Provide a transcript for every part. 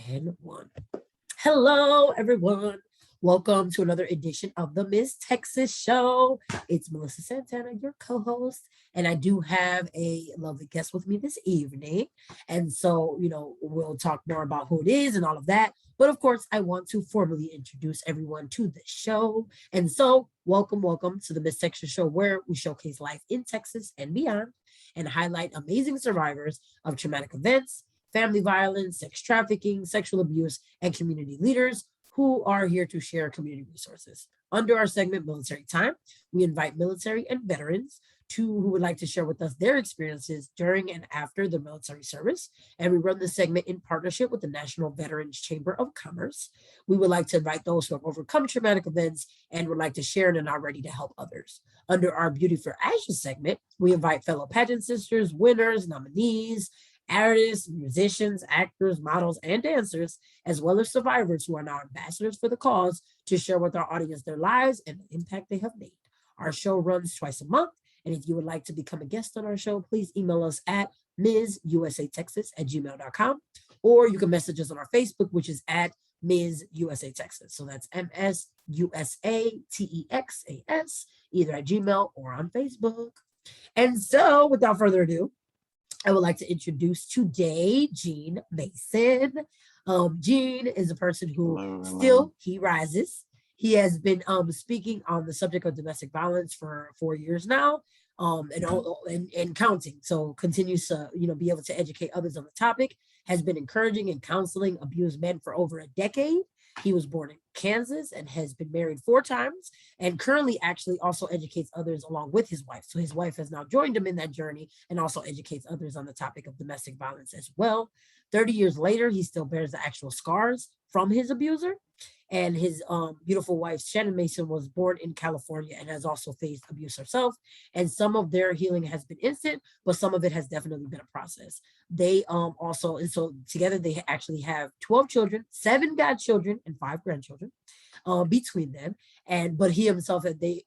And one. Hello, everyone. Welcome to another edition of the Miss Texas Show. It's Melissa Santana, your co-host, and I do have a lovely guest with me this evening. And so, we'll talk more about who it is and all of that. But of course, I want to formally introduce everyone to the show. And so, welcome to the Miss Texas Show, where we showcase life in Texas and beyond and highlight amazing survivors of traumatic events, family violence, sex trafficking, sexual abuse, and community leaders who are here to share community resources. Under our segment, Military Time, we invite military and veterans who would like to share with us their experiences during and after the military service. And we run this segment in partnership with the National Veterans Chamber of Commerce. We would like to invite those who have overcome traumatic events and would like to share and are ready to help others. Under our Beauty for Ashes segment, we invite fellow pageant sisters, winners, nominees, artists, musicians, actors, models, and dancers, as well as survivors who are now ambassadors for the cause, to share with our audience their lives and the impact they have made. Our show runs twice a month, and if you would like to become a guest on our show, please email us at msusatexas@gmail.com, or you can message us on our Facebook, which is at Ms. USA Texas. So that's MSUSATEXAS, either at Gmail or on Facebook. And so, without further ado, I would like to introduce today Gene Mason. Gene is a person who he rises. He has been speaking on the subject of domestic violence for 4 years now, and counting. So continues to be able to educate others on the topic. Has been encouraging and counseling abused men for over a decade. He was born in Kansas and has been married 4 times, and currently actually also educates others along with his wife. So his wife has now joined him in that journey and also educates others on the topic of domestic violence as well. 30 years later, he still bears the actual scars from his abuser. And his beautiful wife, Shannon Mason, was born in California and has also faced abuse herself. And some of their healing has been instant, but some of it has definitely been a process. They also, and so together they actually have 12 children, 7 godchildren, and 5 grandchildren between them. But he himself, but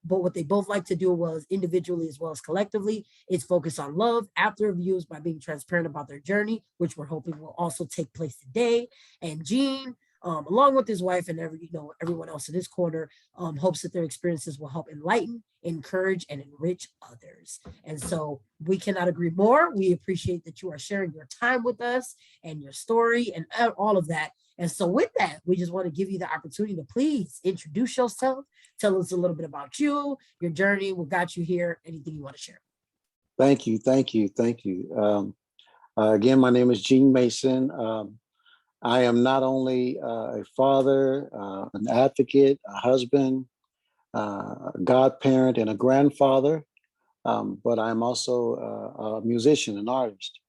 what they both like to do was individually as well as collectively, is focus on love after abuse by being transparent about their journey, which we're hoping will also take place today. And Gene, along with his wife and everyone else in his corner, hopes that their experiences will help enlighten, encourage, and enrich others. And so we cannot agree more. We appreciate that you are sharing your time with us and your story and all of that. And so with that, we just want to give you the opportunity to please introduce yourself, tell us a little bit about you, your journey, what got you here, anything you want to share. Thank you. Again, my name is Gene Mason. I am not only a father, an advocate, a husband, a godparent, and a grandfather, but I'm also a musician, an artist.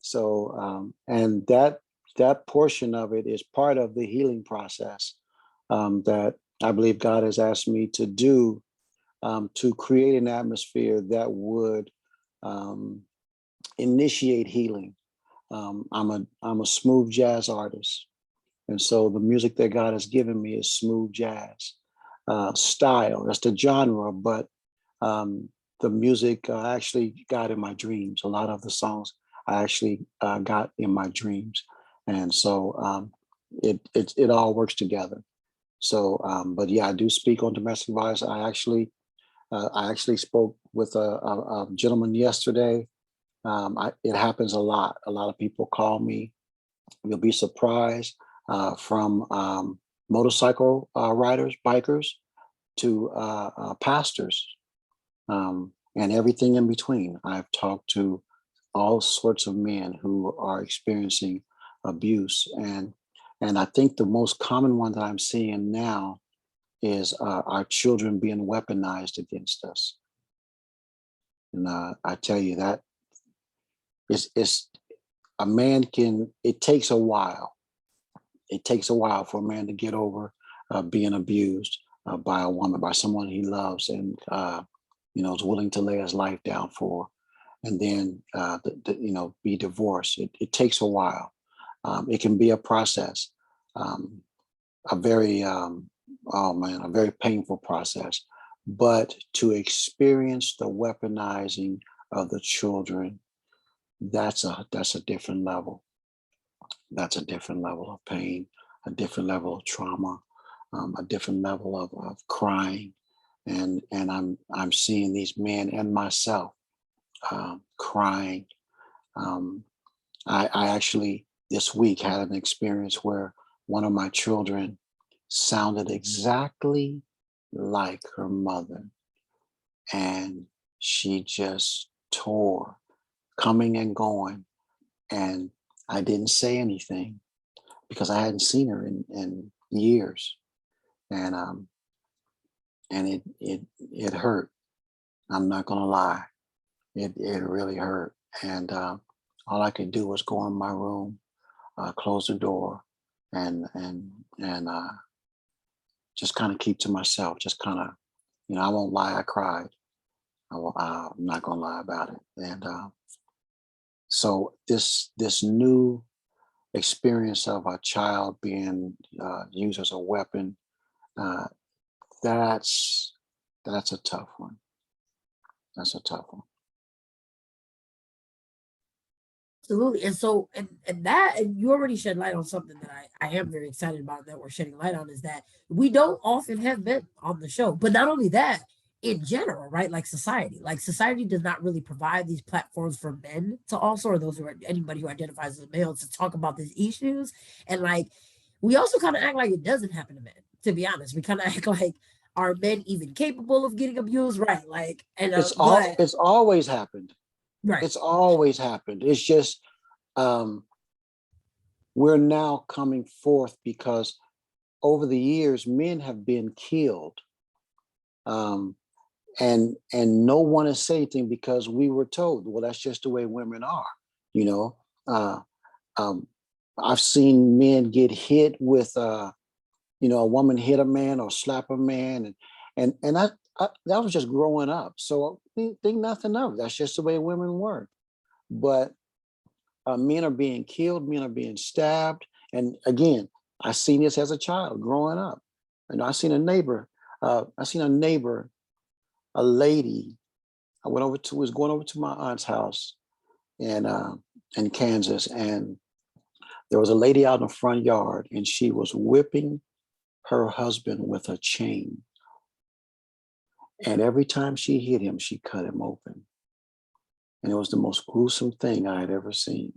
So, and that portion of it is part of the healing process that I believe God has asked me to do, to create an atmosphere that would initiate healing. I'm a smooth jazz artist, and so the music that God has given me is smooth jazz style. That's the genre, but the music I actually got in my dreams. A lot of the songs I actually got in my dreams, and so it all works together. So, but yeah, I do speak on domestic violence. I actually spoke with a gentleman yesterday. It happens a lot. A lot of people call me. You'll be surprised, from motorcycle riders, bikers, to pastors, and everything in between. I've talked to all sorts of men who are experiencing abuse, and I think the most common one that I'm seeing now is our children being weaponized against us. And I tell you that. It's a man it takes a while. It takes a while for a man to get over being abused by a woman, by someone he loves and, is willing to lay his life down for, and then, be divorced. It takes a while. It can be a process, a very, a very painful process, but to experience the weaponizing of the children, that's a different level. that's a different level of pain, a different level of trauma, a different level of crying. And I'm seeing these men and myself crying. Um, I actually this week had an experience where one of my children sounded exactly like her mother, and she just tore, coming and going. And I didn't say anything because I hadn't seen her in years. And it hurt. I'm not gonna lie. It really hurt. And all I could do was go in my room, close the door, and just kind of keep to myself. Just kind of, I won't lie. I cried. I'm not gonna lie about it. And so this new experience of a child being used as a weapon, uh, that's that's a tough one. That's a tough one. Absolutely. And so, and that, and you already shed light on something that I am very excited about that we're shedding light on is that we don't often have men on the show. But not only that, in general, right? Like society does not really provide these platforms for men to also, or those who are anybody who identifies as a male to talk about these issues. And like, we also kind of act like it doesn't happen to men, to be honest. We kind of act like, are men even capable of getting abused? Right. Like, and, but, It's always happened. right. It's always happened. It's just um, we're now coming forth because over the years, men have been killed, um, and no one has said anything because we were told, well, that's just the way women are. You know, uh, um, I've seen men get hit with, a woman hit a man or slap a man, and I that was just growing up. So think nothing of it. That's just the way women were. But men are being killed, men are being stabbed. And again, I seen this as a child growing up. I seen a neighbor, a lady. Was going over to my aunt's house in Kansas, and there was a lady out in the front yard, and she was whipping her husband with a chain. And every time she hit him, she cut him open. And it was the most gruesome thing I had ever seen.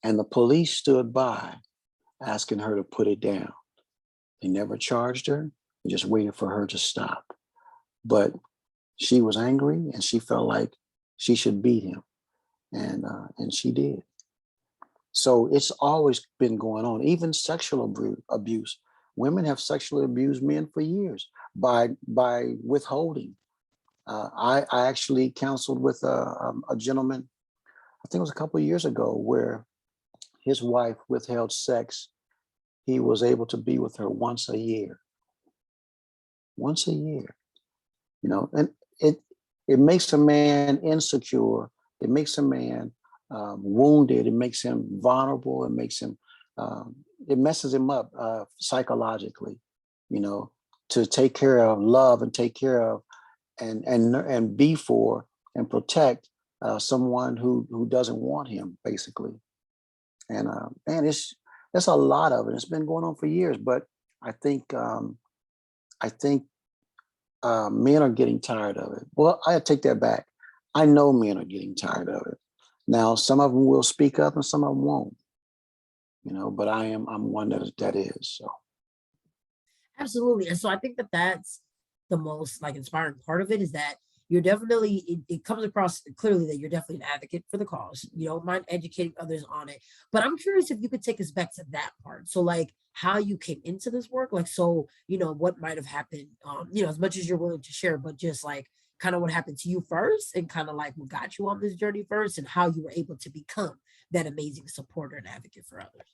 And the police stood by asking her to put it down. They never charged her, they just waited for her to stop. But she was angry and she felt like she should beat him. And she did. So it's always been going on, even sexual abuse. Women have sexually abused men for years by withholding. I actually counseled with a gentleman, I think it was a couple of years ago, where his wife withheld sex. He was able to be with her once a year, and it it makes a man insecure. It makes a man wounded. It makes him vulnerable. Um, it messes him up psychologically, you know, to take care of, love, and take care of, and be for and protect someone who doesn't want him, basically. And man, it's a lot of it. It's been going on for years, but I think I think men are getting tired of it. Well, I take that back. I know men are getting tired of it. Now, some of them will speak up, and some of them won't. But I'm one that is. So Absolutely. And so I think that that's the most like inspiring part of it is that you're definitely, it comes across clearly that you're definitely an advocate for the cause. You don't mind educating others on it. But I'm curious if you could take us back to that part. So like how you came into this work, like, so, what might have happened, as much as you're willing to share, but just like kind of what happened to you first and kind of like what got you on this journey first and how you were able to become that amazing supporter and advocate for others.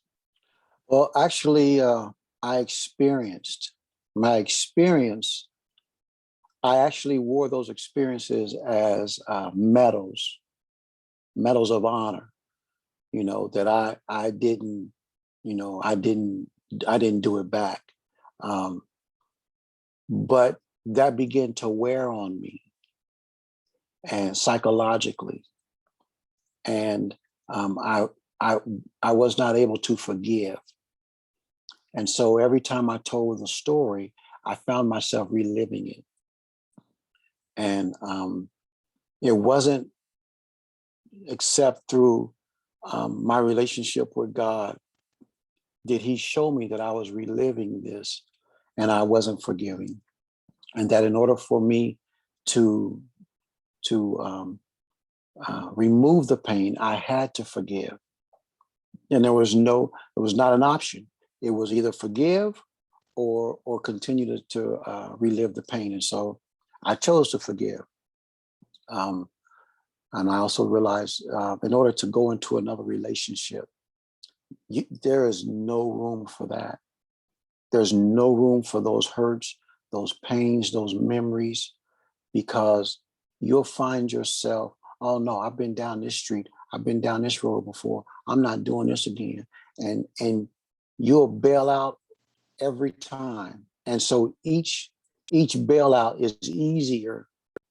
well, actually, I experienced my experience. I actually wore those experiences as medals of honor. That I didn't, I didn't do it back. Um, but that began to wear on me and psychologically. And I I I was not able to forgive. And so every time I told the story, I found myself reliving it. And it wasn't except through my relationship with God did he show me that I was reliving this and I wasn't forgiving. And that in order for me to remove the pain, I had to forgive. And it was not an option. It was either forgive or continue to relive the pain. And so I chose to forgive. Um, and I also realized in order to go into another relationship, there is no room for that. There's no room for those hurts, those pains, those memories, because you'll find yourself, oh no, I've been down this street, I've been down this road before, I'm not doing this again. And you'll bail out every time. And so each bailout is easier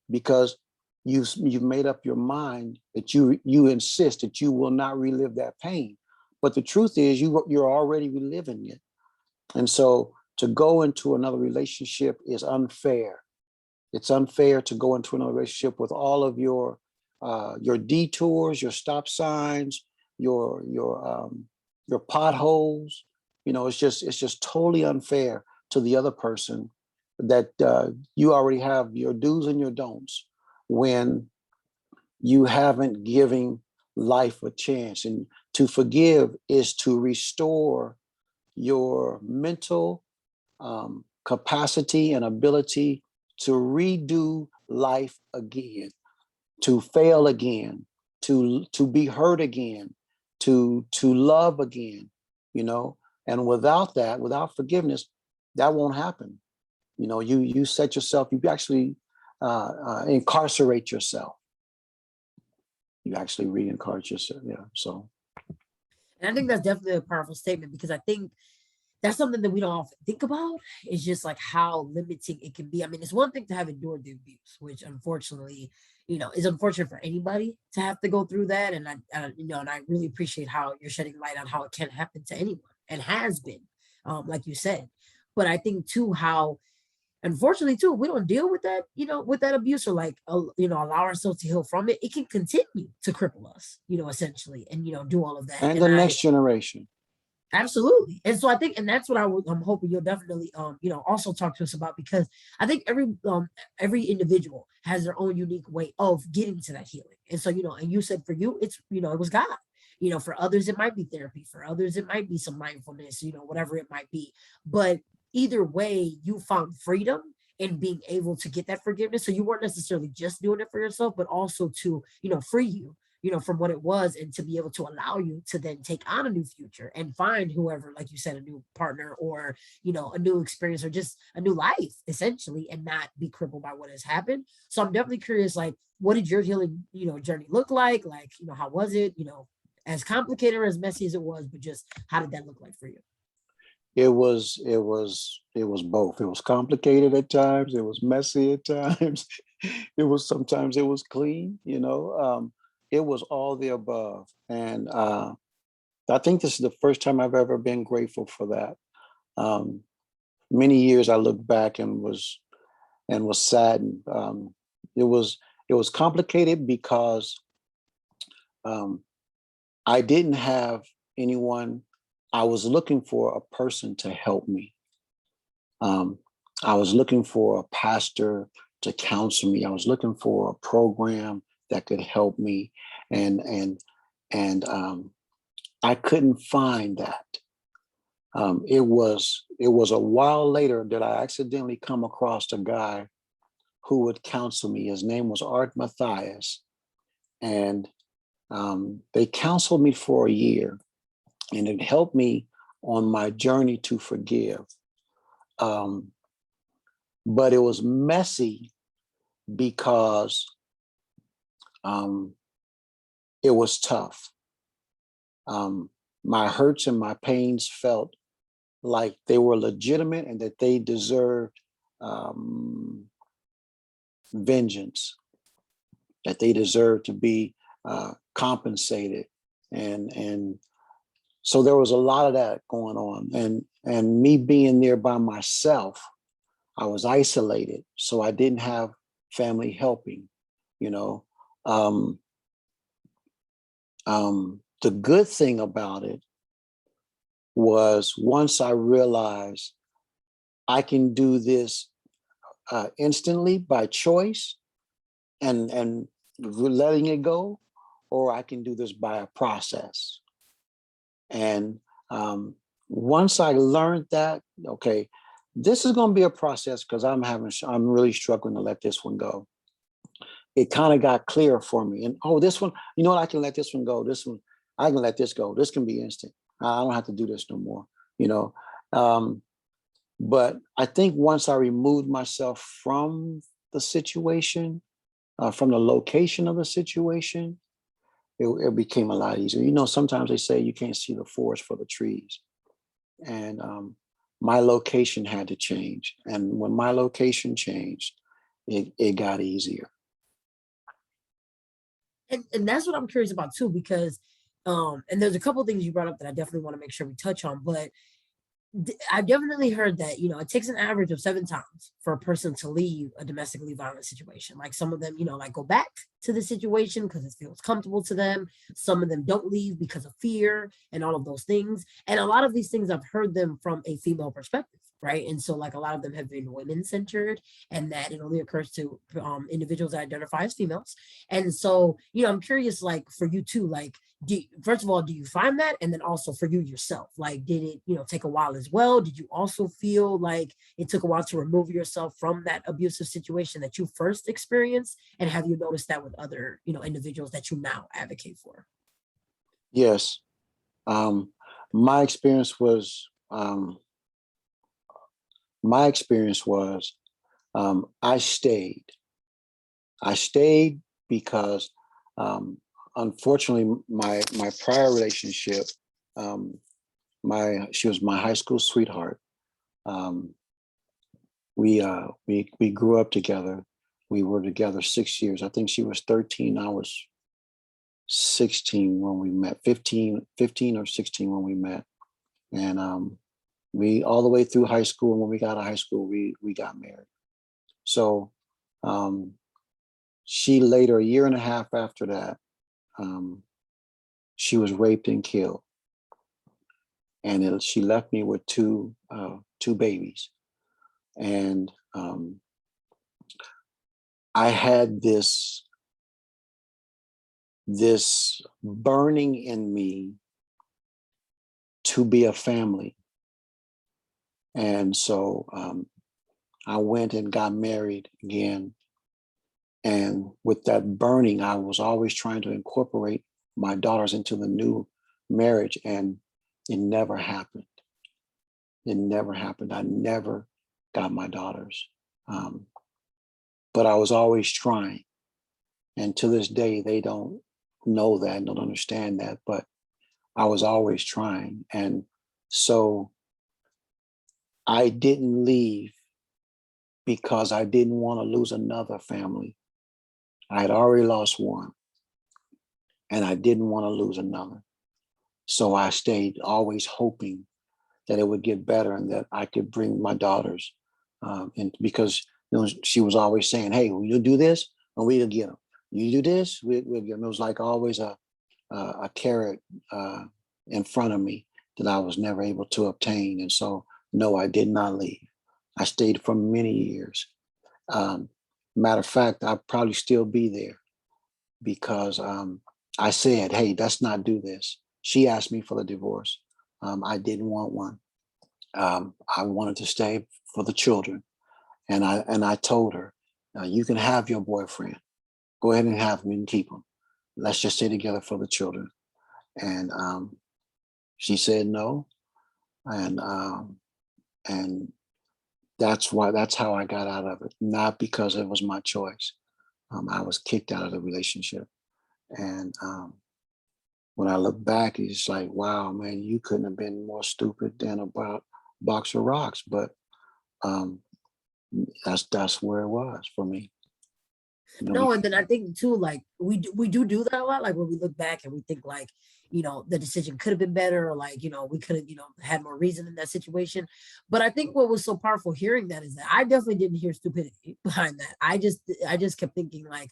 because you've made up your mind that you insist that you will not relive that pain. But the truth is you're already reliving it. And so to go into another relationship is unfair. It's unfair to go into another relationship with all of your detours, your stop signs, your potholes. You know, it's just totally unfair to the other person that you already have your do's and your don'ts when you haven't given life a chance. And to forgive is to restore your mental capacity and ability to redo life again, to fail again, to be hurt again, to love again, you know. And without that, without forgiveness, that won't happen. You know, you set yourself, you actually incarcerate yourself. You actually reincarnate yourself. Yeah. So. And I think that's definitely a powerful statement because I think that's something that we don't often think about. It's just like how limiting it can be. I mean, it's one thing to have endured the abuse, which unfortunately, is unfortunate for anybody to have to go through that. And and I really appreciate how you're shedding light on how it can happen to anyone and has been, like you said. But I think too how unfortunately too we don't deal with that with that abuse or like allow ourselves to heal from it. It can continue to cripple us essentially and do all of that. And And the I next generation. absolutely. And so I think, and that's what I'm hoping you'll definitely, also talk to us about because I think every individual has their own unique way of getting to that healing. And so, and you said for you, it's, it was God. For others, it might be therapy. For others, it might be some mindfulness, whatever it might be. But either way, you found freedom in being able to get that forgiveness. So you weren't necessarily just doing it for yourself, but also to, free you from what it was and to be able to allow you to then take on a new future and find whoever, like you said, a new partner or, a new experience or just a new life essentially and not be crippled by what has happened. So I'm definitely curious, like, what did your healing, journey look like? Like, how was it, as complicated or as messy as it was, but just how did that look like for you? It was both. It was complicated at times. It was messy at times. It was sometimes it was clean. It was all the above. And I think this is the first time I've ever been grateful for that. Um, Many years I look back and was saddened. It was complicated because um, I didn't have anyone. I was looking for a person to help me. Um, I was looking for a pastor to counsel me. I was looking for a program that could help me, and and and I couldn't find that. It was a while later that I accidentally come across a guy who would counsel me. His name was Art Matthias, and they counseled me for a year, and it helped me on my journey to forgive. Um, but it was messy because um, it was tough. Um, my hurts and my pains felt like they were legitimate and that they deserved um, vengeance, that they deserved to be compensated. and so there was a lot of that going on, and me being there by myself, I was isolated, so I didn't have family helping, you know. Um, the good thing about it was once I realized I can do this instantly by choice and letting it go, or I can do this by a process. And once I learned that, okay, this is going to be a process because I'm really struggling to let this one go. It kind of got clear for me. And oh, this one, you know what? I can let this one go. This one, I can let this go. This can be instant. I don't have to do this no more, you know. But I think once I removed myself from the situation, from the location of the situation, it became a lot easier. You know, sometimes they say you can't see the forest for the trees. And my location had to change. And when my location changed, it got easier. And that's what I'm curious about too, because and there's a couple of things you brought up that I definitely want to make sure we touch on, but I definitely heard that, it takes an average of 7 times for a person to leave a domestically violent situation. Like some of them, like go back to the situation because it feels comfortable to them. Some of them don't leave because of fear and all of those things. And a lot of these things, I've heard them from a female perspective, right? And so, like, a lot of them have been women centered, and that it only occurs to individuals that identify as females. And so, I'm curious, like, for you too, like, first of all, do you find that? And then also for you yourself, like, did it, take a while as well? Did you also feel like it took a while to remove yourself from that abusive situation that you first experienced? And have you noticed that with other, individuals that you now advocate for? Yes. Um, my experience was my experience was I stayed. I stayed because unfortunately my prior relationship, she was my high school sweetheart. Um, we grew up together. We were together 6 years. I think she was 13. I was 16 when we met, 15 or 16 when we met. And we all the way through high school. And when we got out of high school, we got married. So um, she later, a year and a half after that, um, she was raped and killed. And she left me with two babies. And I had this burning in me to be a family. And so I went and got married again. And with that burning, I was always trying to incorporate my daughters into the new marriage, and it never happened. It never happened. I never got my daughters. But I was always trying. And to this day, they don't know that, don't understand that, but I was always trying. And so I didn't leave because I didn't want to lose another family. I had already lost one, and I didn't want to lose another. So I stayed, always hoping that it would get better and that I could bring my daughters. And because she was always saying, "Hey, will you do this, and we'll get them. You do this, we'll get them." It was like always a carrot in front of me that I was never able to obtain. And so, no, I did not leave. I stayed for many years. Matter of fact, I'd probably still be there because I said, "Hey, let's not do this." She asked me for the divorce. I didn't want one. I wanted to stay for the children, and I told her, "You can have your boyfriend. Go ahead and have him and keep him. Let's just stay together for the children." And she said no, and that's how I got out of it. Not because it was my choice. I was kicked out of the relationship, and when I look back, it's like, wow, man, you couldn't have been more stupid than about box of rocks. But um, that's where it was for me. No, and then I think too, like we do that a lot. Like when we look back and we think like the decision could have been better, or like, we could have, had more reason in that situation. But I think what was so powerful hearing that is that I definitely didn't hear stupidity behind that. I just kept thinking like,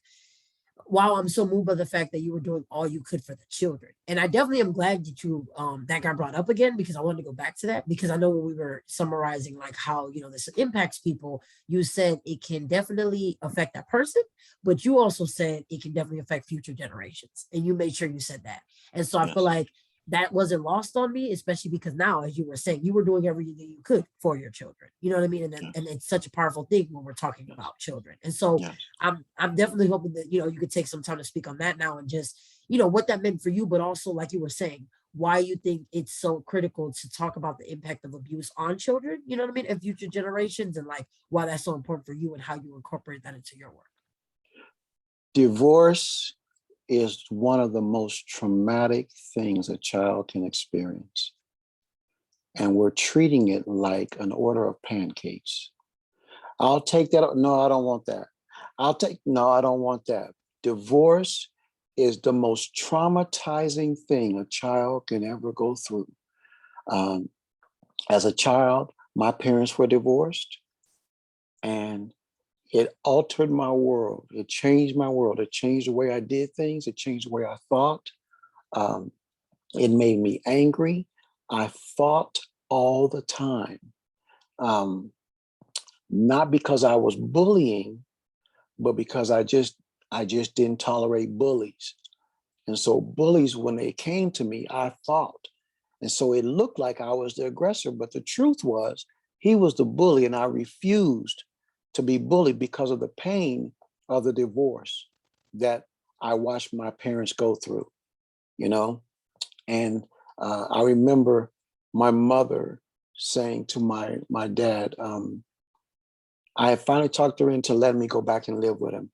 wow, I'm so moved by the fact that you were doing all you could for the children. And I definitely am glad that you that got brought up again, because I wanted to go back to that, because I know when we were summarizing like how this impacts people, you said it can definitely affect that person, but you also said it can definitely affect future generations. And you made sure you said that. And so I feel Yes. like that wasn't lost on me, especially because now, as you were saying, you were doing everything you could for your children. You know what I mean? Yes. And it's such a powerful thing when we're talking Yes. about children. And so Yes. I'm definitely hoping that you could take some time to speak on that now, and just what that meant for you, but also like you were saying, why you think it's so critical to talk about the impact of abuse on children, you know what I mean, and future generations, and like why that's so important for you and how you incorporate that into your work. Divorce is one of the most traumatic things a child can experience. And we're treating it like an order of pancakes. I'll take that. No, I don't want that. No, I don't want that. Divorce is the most traumatizing thing a child can ever go through. Um, as a child, my parents were divorced, and it altered my world. It changed my world. It changed the way I did things. It changed the way I thought. Um, it made me angry. I fought all the time. Um, Not because I was bullying, but because I just didn't tolerate bullies. And so bullies, when they came to me, I fought. And so it looked like I was the aggressor, but the truth was he was the bully, and I refused to be bullied because of the pain of the divorce that I watched my parents go through, you know? And I remember my mother saying to my dad, I had finally talked her into letting me go back and live with him.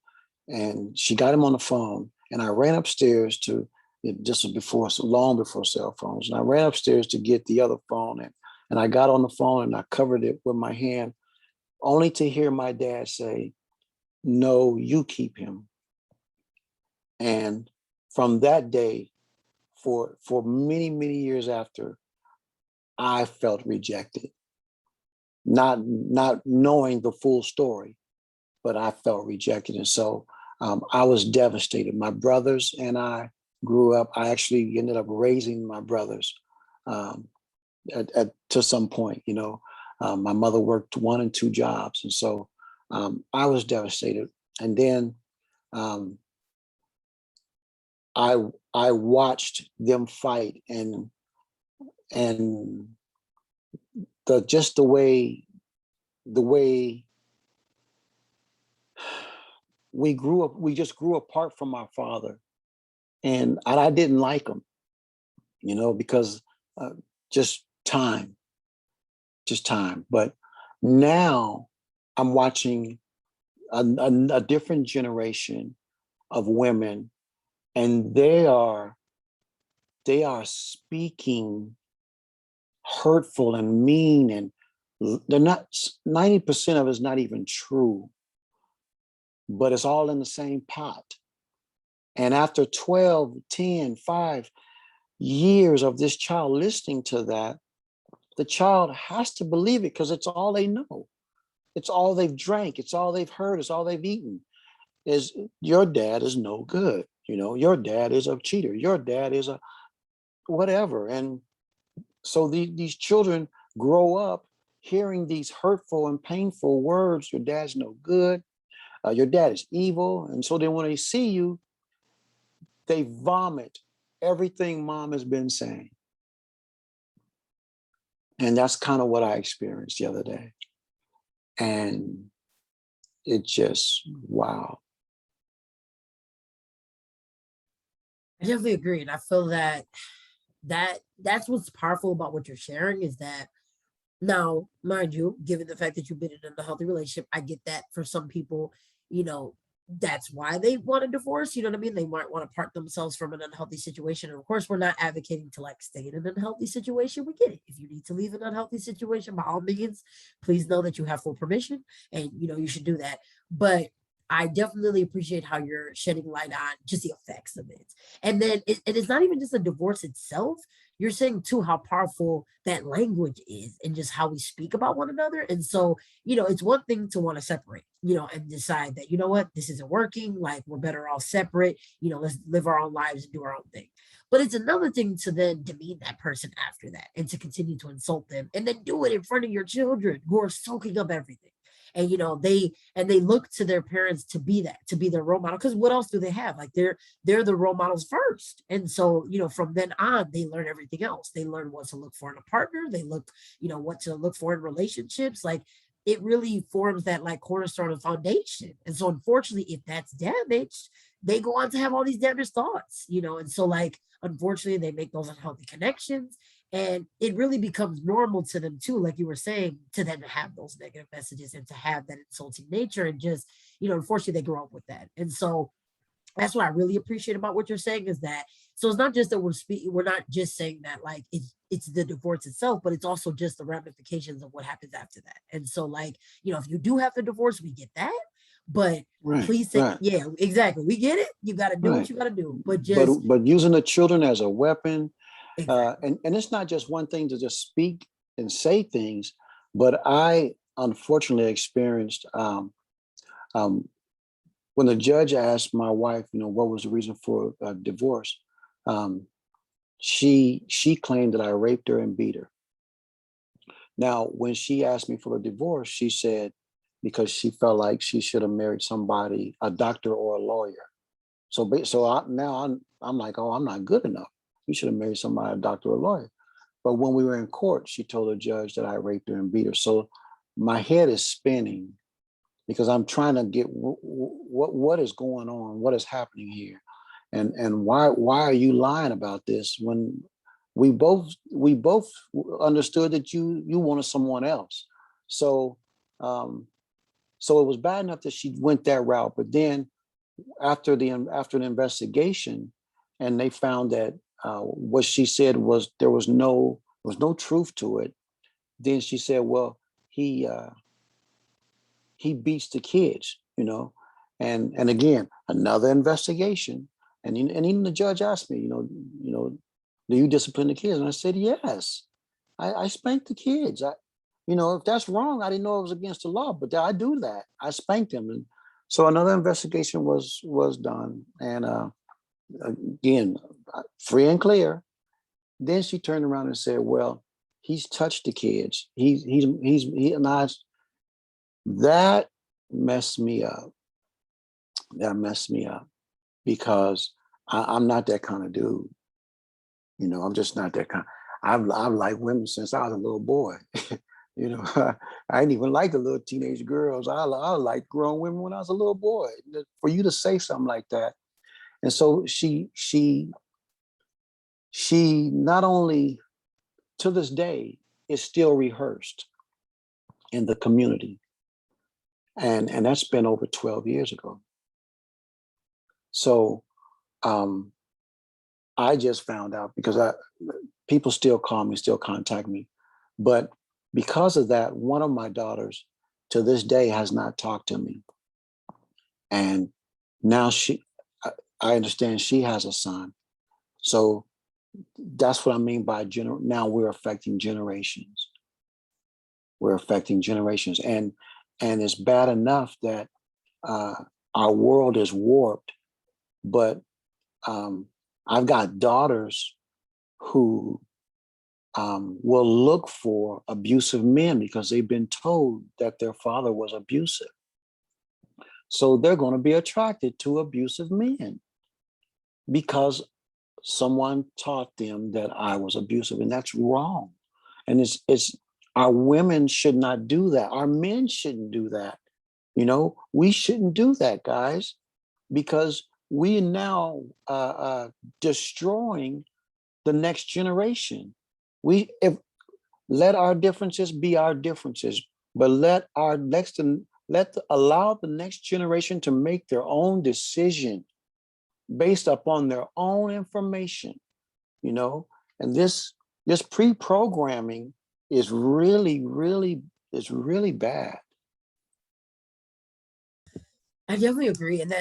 And she got him on the phone, and I ran upstairs to, this was before, so long before cell phones. And I ran upstairs to get the other phone, and I got on the phone and I covered it with my hand, only to hear my dad say, "No, you keep him." And from that day, for many, many years after, I felt rejected, not knowing the full story, but I felt rejected. And so I was devastated. My brothers and I grew up. I actually ended up raising my brothers um, to some point. My mother worked one and two jobs, and so I was devastated. And then um, I I watched them fight, and just the way we just grew apart from our father, and I didn't like him, because uh, just time, just time. But now I'm watching a different generation of women, and they are speaking hurtful and mean, and they're not, 90% of it's not even true, but it's all in the same pot. And after 12, 10, 5 years of this child listening to that, the child has to believe it because it's all they know. It's all they've drank. It's all they've heard. It's all they've eaten is your dad is no good. Your dad is a cheater. Your dad is a whatever. And so these children grow up hearing these hurtful and painful words. Your dad's no good. Your dad is evil. And so then when they see you, they vomit everything mom has been saying. And that's kind of what I experienced the other day. And it just, wow. I definitely agree, and I feel that's what's powerful about what you're sharing, is that now, mind you, given the fact that you've been in an unhealthy relationship, I get that for some people, you know, that's why they want a divorce. You know what I mean? They might want to part themselves from an unhealthy situation. And of course, we're not advocating to like stay in an unhealthy situation. We get it. If you need to leave an unhealthy situation, by all means, please know that you have full permission, and you should do that. But I definitely appreciate how you're shedding light on just the effects of it. And then it's not even just a divorce itself. You're saying too how powerful that language is and just how we speak about one another. And so, it's one thing to want to separate, and decide that, what, this isn't working. Like, we're better off separate, let's live our own lives and do our own thing. But it's another thing to then demean that person after that and to continue to insult them and then do it in front of your children who are soaking up everything. And they look to their parents to be that, to be their role model, because what else do they have? Like, they're the role models first. And so, from then on, they learn everything else. They learn what to look for in a partner. They look, what to look for in relationships. Like, it really forms that like cornerstone and foundation. And so, unfortunately, if that's damaged, they go on to have all these damaged thoughts, and so, like, unfortunately, they make those unhealthy connections. And it really becomes normal to them too, like you were saying, to then have those negative messages and to have that insulting nature. And just, unfortunately, they grow up with that. And so that's what I really appreciate about what you're saying, is that, so it's not just that we're not just saying that like it's the divorce itself, but it's also just the ramifications of what happens after that. And so, like, if you do have the divorce, we get that. But Right, please say, right, yeah, exactly. We get it. You got to do what right. you got to do. But But just but using the children as a weapon, exactly. and it's not just one thing to just speak and say things, but I unfortunately experienced um, when the judge asked my wife, what was the reason for divorce. Um, she claimed that I raped her and beat her. Now, when she asked me for a divorce, she said because she felt like she should have married somebody, a doctor or a lawyer. Now I'm like, oh, I'm not good enough. You should have married somebody, a doctor or a lawyer. But when we were in court, she told the judge that I raped her and beat her. So my head is spinning because I'm trying to get what is going on, what is happening here, and why are you lying about this when we both understood that you wanted someone else. So um, so it was bad enough that she went that route, but then after the investigation, and they found that what she said was there was no truth to it. Then she said, well, he uh, he beats the kids, and again another investigation, and even the judge asked me, do you discipline the kids? And I said yes, I spank the kids. If that's wrong, I didn't know it was against the law, but I do that. I spank them, and so another investigation was done, and again, free and clear. Then she turned around and said, well, he's touched the kids. He and I, that messed me up. That messed me up because I'm not that kind of dude. I'm just not that kind. I've liked women since I was a little boy. I didn't even like the little teenage girls. I liked grown women when I was a little boy. For you to say something like that, and so she not only to this day is still rehearsed in the community, and that's been over 12 years ago. So um, I just found out because people still call me, still contact me. But because of that, one of my daughters to this day has not talked to me. And now I understand she has a son. So that's what I mean by now we're affecting generations. We're affecting generations. And it's bad enough that uh, our world is warped, but I've got daughters who will look for abusive men because they've been told that their father was abusive. So they're going to be attracted to abusive men because someone taught them that I was abusive, and that's wrong. And it's our women should not do that. Our men shouldn't do that. We shouldn't do that, guys, because we are now destroying the next generation. If let our differences be our differences, but allow the next generation to make their own decision based upon their own information, you know. And this pre-programming is really, really bad. I definitely agree. And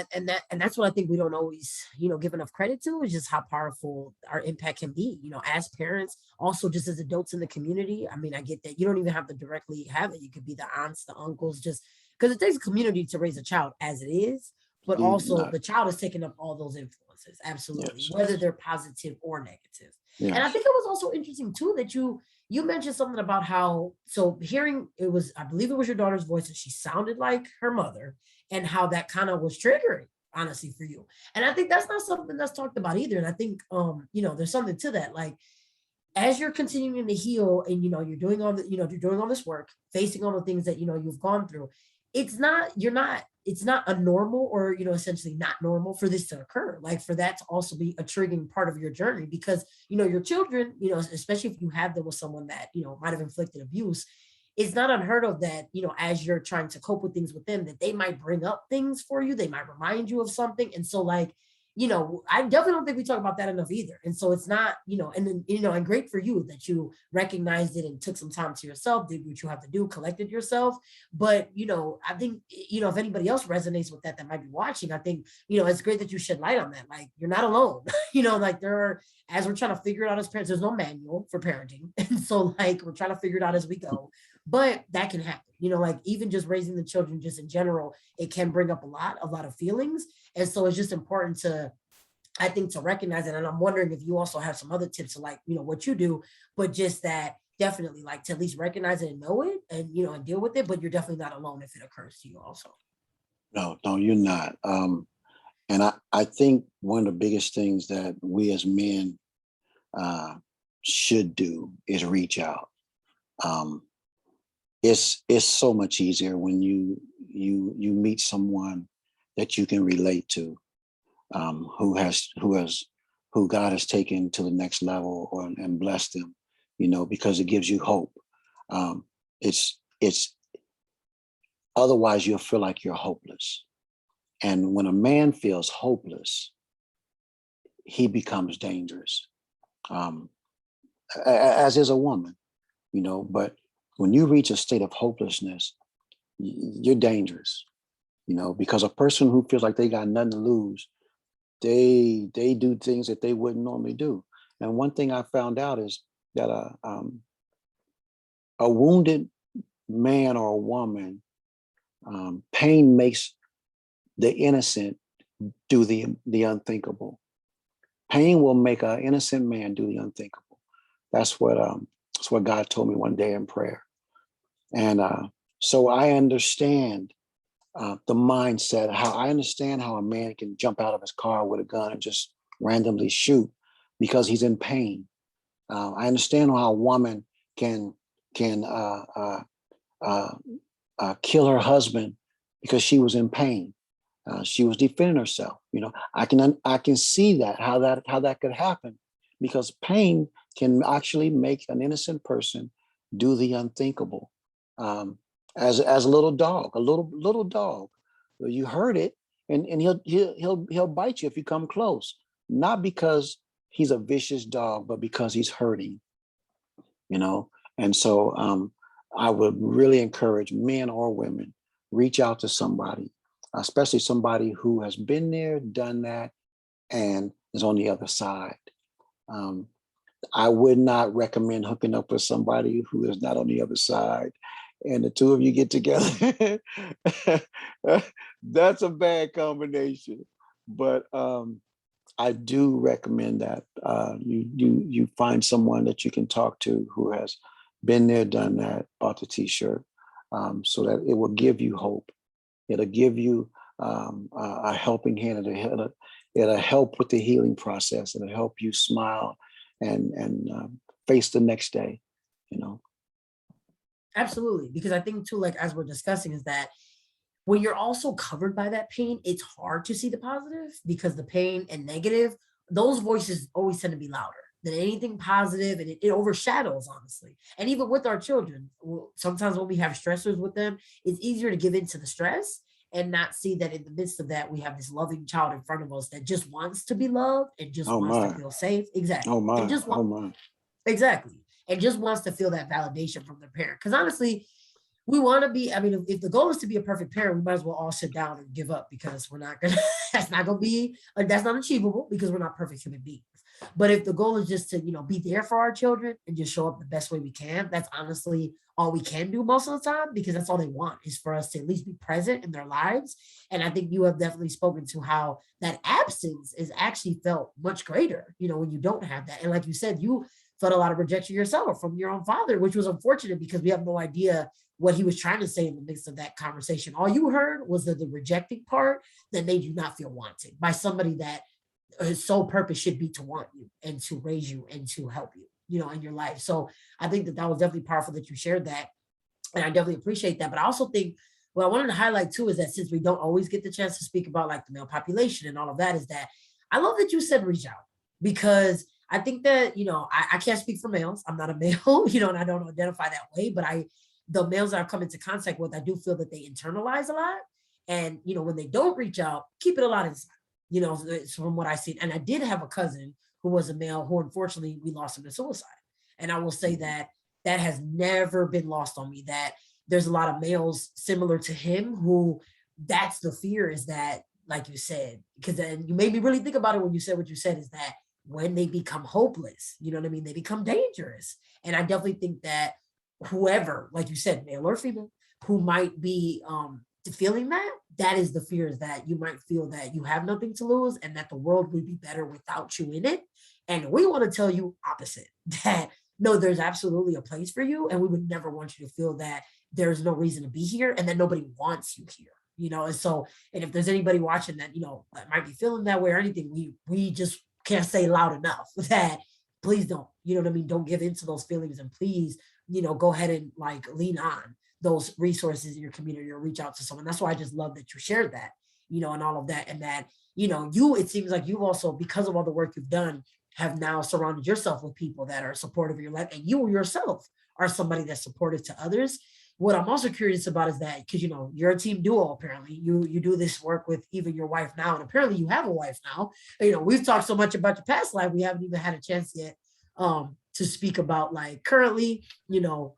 that's what I think we don't always, give enough credit to, is just how powerful our impact can be, as parents, also just as adults in the community. I mean, I get that you don't even have to directly have it. You could be the aunts, the uncles, just because it takes a community to raise a child as it is, but also Not, the child is taking up all those influences, absolutely, yes, whether they're positive or negative. And I yes. think it was also interesting too that you mentioned something about how, so hearing it was, I believe it was your daughter's voice and she sounded like her mother, and how that kind of was triggering, honestly, for you. And I think that's not something that's talked about either. And I think there's something to that. Like, as you're continuing to heal and you're doing all the, you're doing all this work, facing all the things that you've gone through, it's not a normal, or essentially not normal for this to occur, like for that to also be a triggering part of your journey, because your children, especially if you have them with someone that might have inflicted abuse, it's not unheard of that, as you're trying to cope with things with them, that they might bring up things for you. They might remind you of something. And so, like, I definitely don't think we talk about that enough either. And so it's not, and then, and great for you that you recognized it and took some time to yourself, did what you have to do, collected yourself. But, I think, if anybody else resonates with that might be watching, I think, it's great that you shed light on that. Like, you're not alone, like there are, as we're trying to figure it out as parents, there's no manual for parenting. And so, like, we're trying to figure it out as we go, but that can happen, like even just raising the children, just in general, it can bring up a lot of feelings. And so it's just important to, I think, to recognize it. And I'm wondering if you also have some other tips of, like, what you do, but just that definitely, like, to at least recognize it and know it, and and deal with it, but you're definitely not alone if it occurs to you also. No, no, you're not. And I think one of the biggest things that we as men uh, should do is reach out. Um, it's so much easier when you meet someone that you can relate to, who God has taken to the next level, and blessed them, because it gives you hope. It's otherwise you'll feel like you're hopeless. And when a man feels hopeless, he becomes dangerous, um, as is a woman, but when you reach a state of hopelessness, you're dangerous, because a person who feels like they got nothing to lose, they do things that they wouldn't normally do. And one thing I found out is that a wounded man or a woman, pain makes the innocent do the unthinkable. Pain will make an innocent man do the unthinkable. That's what God told me one day in prayer. And so I understand the mindset. How I understand how a man can jump out of his car with a gun and just randomly shoot because he's in pain. I understand how a woman can kill her husband because she was in pain. She was defending herself. I can see how that could happen, because pain can actually make an innocent person do the unthinkable. As a little dog, a little dog, you hurt it, and he'll bite you if you come close, not because he's a vicious dog, but because he's hurting. And so I would really encourage men or women, reach out to somebody, especially somebody who has been there, done that, and is on the other side. Um, I would not recommend hooking up with somebody who is not on the other side, and the two of you get together. That's a bad combination. But I do recommend that you find someone that you can talk to who has been there, done that, bought the T-shirt, so that it will give you hope. It'll give you a helping hand. It'll help with the healing process. It'll help you smile and face the next day. Absolutely. Because I think too, like, as we're discussing, is that when you're also covered by that pain, it's hard to see the positive, because the pain and negative, those voices always tend to be louder than anything positive, and it overshadows, honestly. And even with our children, sometimes when we have stressors with them, it's easier to give into the stress and not see that in the midst of that, we have this loving child in front of us that just wants to be loved and just Oh wants to my! feel safe. Exactly. Oh And my! just Oh want, my! exactly. And just wants to feel that validation from their parent. Because honestly, we want to be, I mean, if the goal is to be a perfect parent, we might as well all sit down and give up, because we're not gonna, that's not gonna be, that's not achievable, because we're not perfect human beings. But if the goal is just to, be there for our children and just show up the best way we can, that's honestly all we can do most of the time, because that's all they want, is for us to at least be present in their lives. And I think you have definitely spoken to how that absence is actually felt much greater, when you don't have that. And like you said, you felt a lot of rejection yourself from your own father, which was unfortunate, because we have no idea what he was trying to say in the midst of that conversation. All you heard was the rejecting part that made you not feel wanted by somebody that his sole purpose should be to want you and to raise you and to help you, in your life. So I think that was definitely powerful that you shared that. And I definitely appreciate that. But I also think what I wanted to highlight too is that, since we don't always get the chance to speak about like the male population and all of that, is that I love that you said reach out, because I think that, I can't speak for males. I'm not a male, and I don't identify that way, but the males that I've come into contact with, I do feel that they internalize a lot. And, when they don't reach out, keep it a lot inside, from what I see. And I did have a cousin who was a male who, unfortunately, we lost him to suicide. And I will say that has never been lost on me, that there's a lot of males similar to him who, that's the fear, is that, like you said, because then you made me really think about it when you said what you said, is that when they become hopeless, you know what I mean? They become dangerous. And I definitely think that whoever, like you said, male or female, who might be feeling that is the fear, is that you might feel that you have nothing to lose and that the world would be better without you in it. And we want to tell you opposite, that no, there's absolutely a place for you. And we would never want you to feel that there's no reason to be here and that nobody wants you here. And so, and if there's anybody watching that, that might be feeling that way or anything, we just can't say loud enough that please don't, don't give into those feelings, and please, go ahead and like lean on those resources in your community or reach out to someone. That's why I just love that you shared that, and all of that. And that, it seems like you've also, because of all the work you've done, have now surrounded yourself with people that are supportive of your life, and you yourself are somebody that's supportive to others. What I'm also curious about is that, because you're a team duo, apparently you do this work with even your wife now, and apparently you have a wife now. We've talked so much about your past life, we haven't even had a chance yet to speak about like currently, and all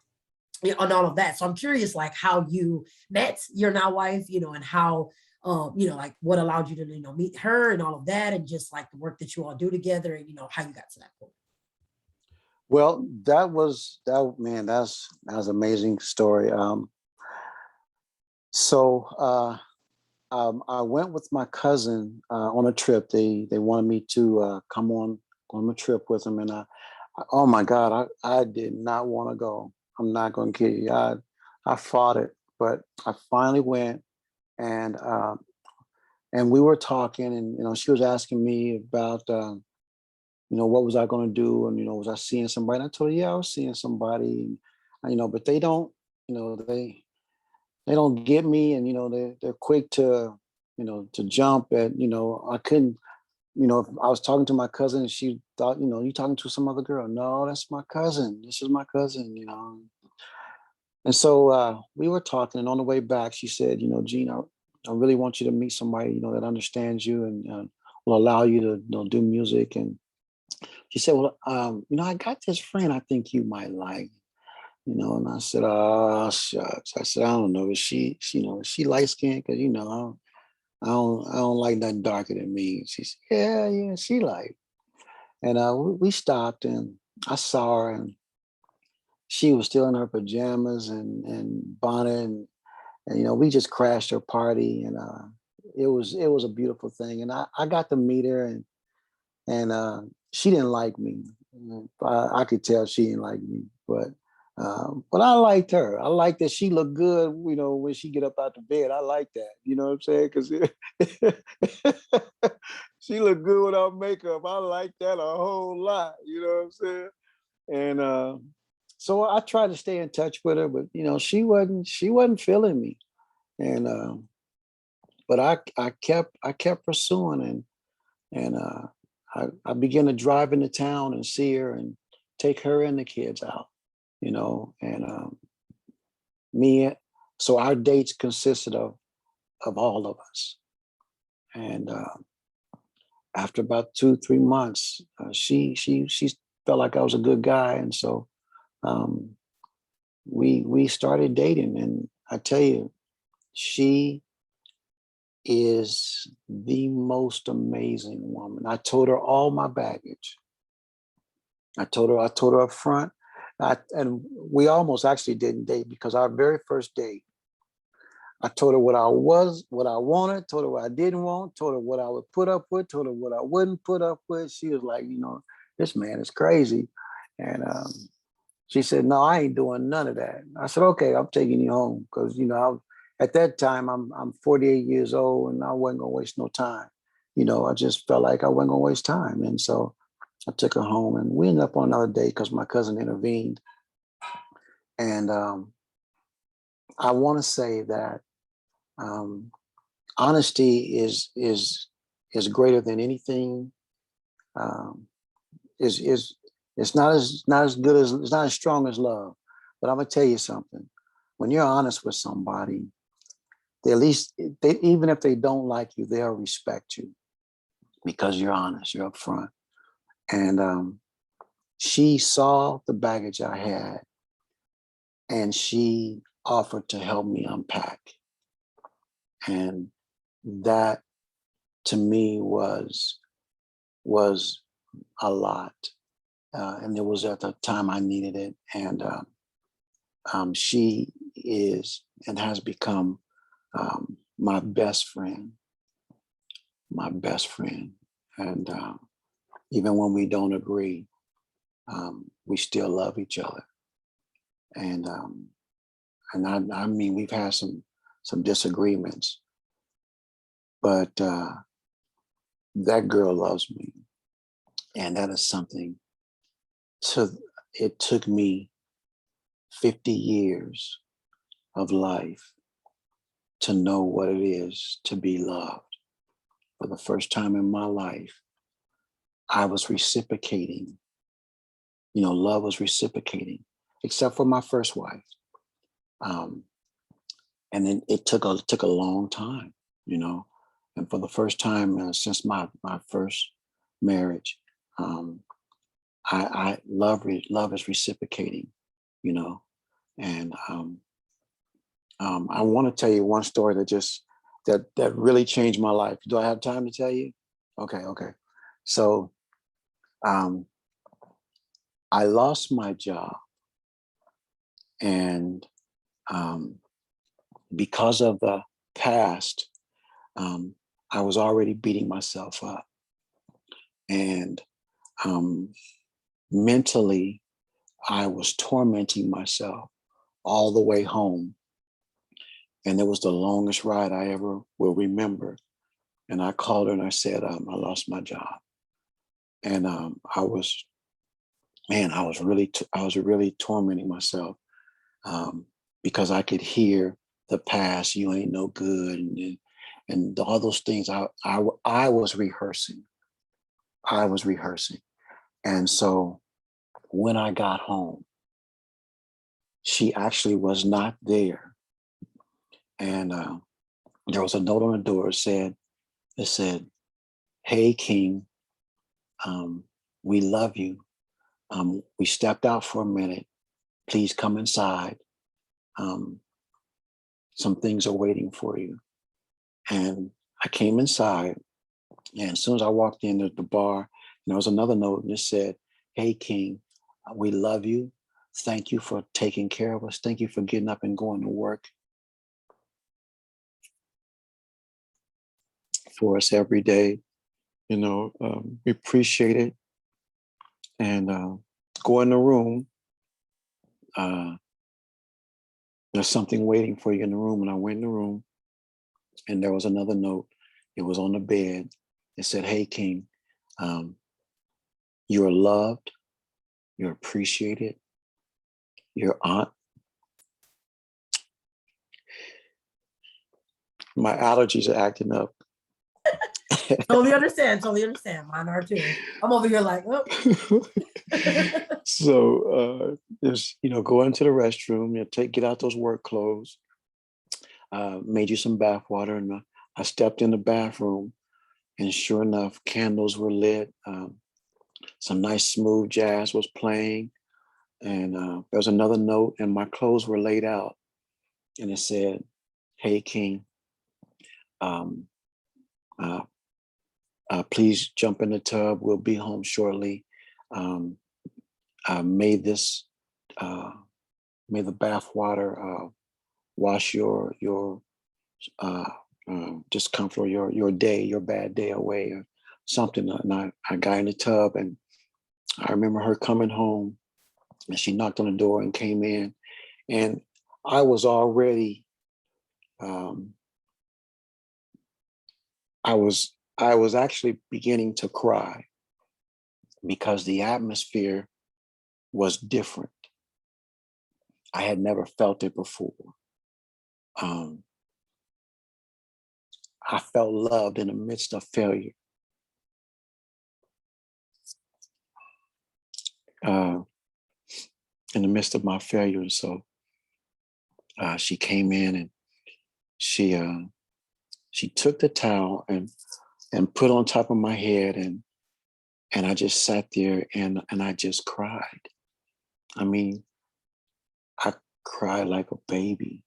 of that. So I'm curious, like how you met your now wife, and how like what allowed you to meet her and all of that, and just like the work that you all do together, and how you got to that point. Well, that was an amazing story. I went with my cousin on a trip. They wanted me to come on a trip with them, and oh my God, I did not want to go. I'm not going to kid you. I fought it, but I finally went, and we were talking, and she was asking me about what was I going to do, and was I seeing somebody? And I told her, yeah, I was seeing somebody, and, but they don't, they don't get me, and they're quick to to jump at, I couldn't, if I was talking to my cousin and she thought, you talking to some other girl. No, that's my cousin. This is my cousin, And so we were talking, and on the way back, she said, Gene, I really want you to meet somebody, that understands you and will allow you to do music. And she said, well, I got this friend I think you might like, and I said, oh, shucks. I said, I don't know. Is she light skinned? Because, I don't like nothing darker than me. She said, yeah, she like. And we stopped, and I saw her, and she was still in her pajamas and bonnet, and we just crashed her party, and it was a beautiful thing. And I got to meet her, and she didn't like me. I could tell she didn't like me, but I liked her. I liked that she looked good, when she get up out the bed. I like that, you know what I'm saying? Because she looked good without makeup. I like that a whole lot, you know what I'm saying? And so I tried to stay in touch with her, but she wasn't feeling me. And but I kept pursuing, and I began to drive into town and see her and take her and the kids out, and so our dates consisted of all of us. And after about 2-3 months, she felt like I was a good guy, and so we started dating, and I tell you, she is the most amazing woman. I told her all my baggage. I told her up front. And we almost actually didn't date, because our very first date, I told her what I was, what I wanted, told her what I didn't want, told her what I would put up with, told her what I wouldn't put up with. She was like, this man is crazy. And she said, no, I ain't doing none of that. I said, okay, I'm taking you home. Because, at that time, I'm 48 years old, and I wasn't going to waste no time. I just felt like I wasn't going to waste time. And so I took her home, and we ended up on another date because my cousin intervened. And I want to say that honesty is greater than anything. Is It's not as good as, it's not as strong as love. But I'm gonna tell you something. When you're honest with somebody, they at least even if they don't like you, they'll respect you because you're honest, you're upfront. And she saw the baggage I had, and she offered to help me unpack. And that to me was a lot. And it was at the time I needed it. And she is and has become my best friend, my best friend. And even when we don't agree, we still love each other. And I mean, we've had some disagreements, but that girl loves me. And that is something. So it took me 50 years of life to know what it is to be loved. For the first time in my life, I was reciprocating. Love was reciprocating, except for my first wife. And then it took a long time, And for the first time since my first marriage, I love is reciprocating, And I want to tell you one story that really changed my life. Do I have time to tell you? Okay. So I lost my job, and because of the past, I was already beating myself up, and mentally, I was tormenting myself all the way home. And it was the longest ride I ever will remember. And I called her and I said, I lost my job. And I was really tormenting myself because I could hear the past, you ain't no good. And all those things I was rehearsing. And so when I got home, she actually was not there. And there was a note on the door. It said, "Hey, King, we love you. We stepped out for a minute. Please come inside. Some things are waiting for you." And I came inside, and as soon as I walked in at the bar, there was another note, and it said, "Hey, King, we love you. Thank you for taking care of us. Thank you for getting up and going to work for us every day. We appreciate it. And go in the room. There's something waiting for you in the room." And I went in the room, and there was another note. It was on the bed. It said, "Hey, King, you're loved. You're appreciated. Your aunt." My allergies are acting up. Totally understand. Mine are too. I'm over here like, oh. So just go into the restroom, get out those work clothes. Made you some bath water, and I stepped in the bathroom, and sure enough, candles were lit. Some nice smooth jazz was playing. And there was another note, and my clothes were laid out, and it said, "Hey King, um, uh, please jump in the tub. We'll be home shortly. Um, may this, uh, may the bath water wash your uh, discomfort, your day, your bad day away, or something." And I got in the tub, and I remember her coming home, and she knocked on the door and came in, and I was already, um, I was actually beginning to cry because the atmosphere was different. I had never felt it before. Um, I felt loved in the midst of failure. Uh, in the midst of my failure, and so she came in, and she she took the towel and put on top of my head, and I just sat there and I just cried. I mean, I cried like a baby,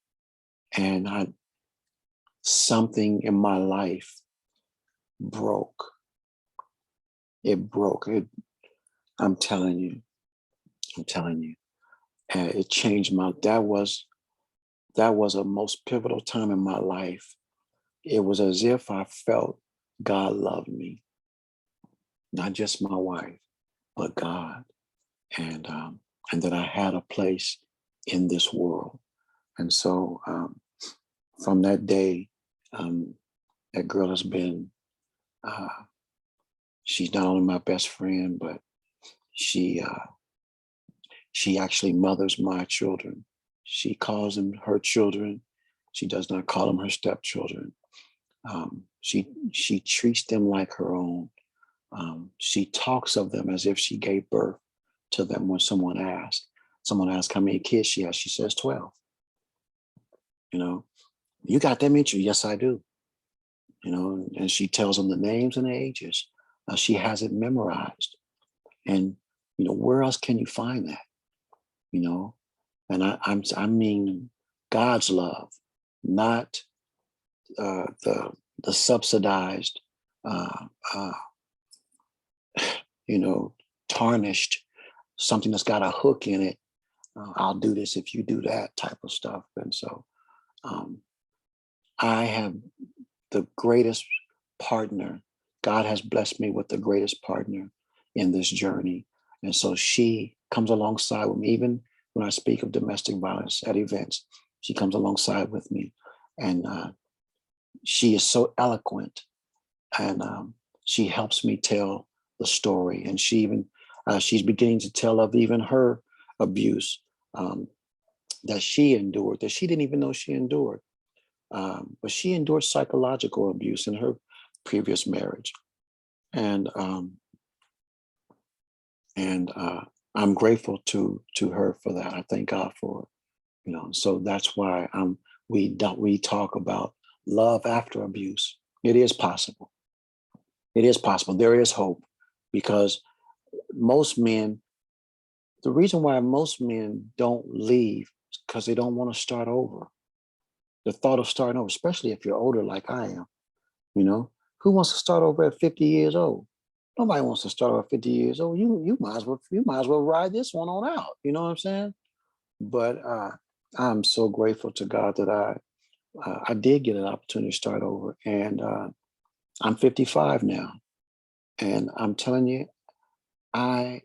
and I something in my life broke. It broke. I'm telling you, I'm telling you, and it changed my. That was a most pivotal time in my life. It was as if I felt God loved me, not just my wife, but God, and that I had a place in this world. And so from that day, um, that girl has been. Uh, she's not only my best friend, but she she actually mothers my children. She calls them her children. She does not call them her stepchildren. She treats them like her own. She talks of them as if she gave birth to them. When someone asks how many kids she has, she says 12. You know, you got that many? Yes, I do. You know, and she tells them the names and the ages. She has it memorized. And, you know, where else can you find that? You know, and I mean God's love, not the subsidized, uh, uh, you know, tarnished, something that's got a hook in it. I'll do this if you do that type of stuff. And so um, I have the greatest partner. God has blessed me with the greatest partner in this journey. And so she comes alongside with me, even when I speak of domestic violence at events, she comes alongside with me. And she is so eloquent, and she helps me tell the story. And she even, she's beginning to tell of even her abuse um, that she endured, that she didn't even know she endured. But she endured psychological abuse in her previous marriage, and I'm grateful to her for that. I thank God for it. You know, so that's why we talk about love after abuse. It is possible. It is possible. There is hope, because most men. The reason why most men don't leave is because they don't want to start over. The thought of starting over, especially if you're older like I am. You know, who wants to start over at 50 years old? Nobody wants to start over at 50 years old. You might as well ride this one on out. You know what I'm saying? But I'm so grateful to God that I did get an opportunity to start over, and I'm 55 now, and I'm telling you, I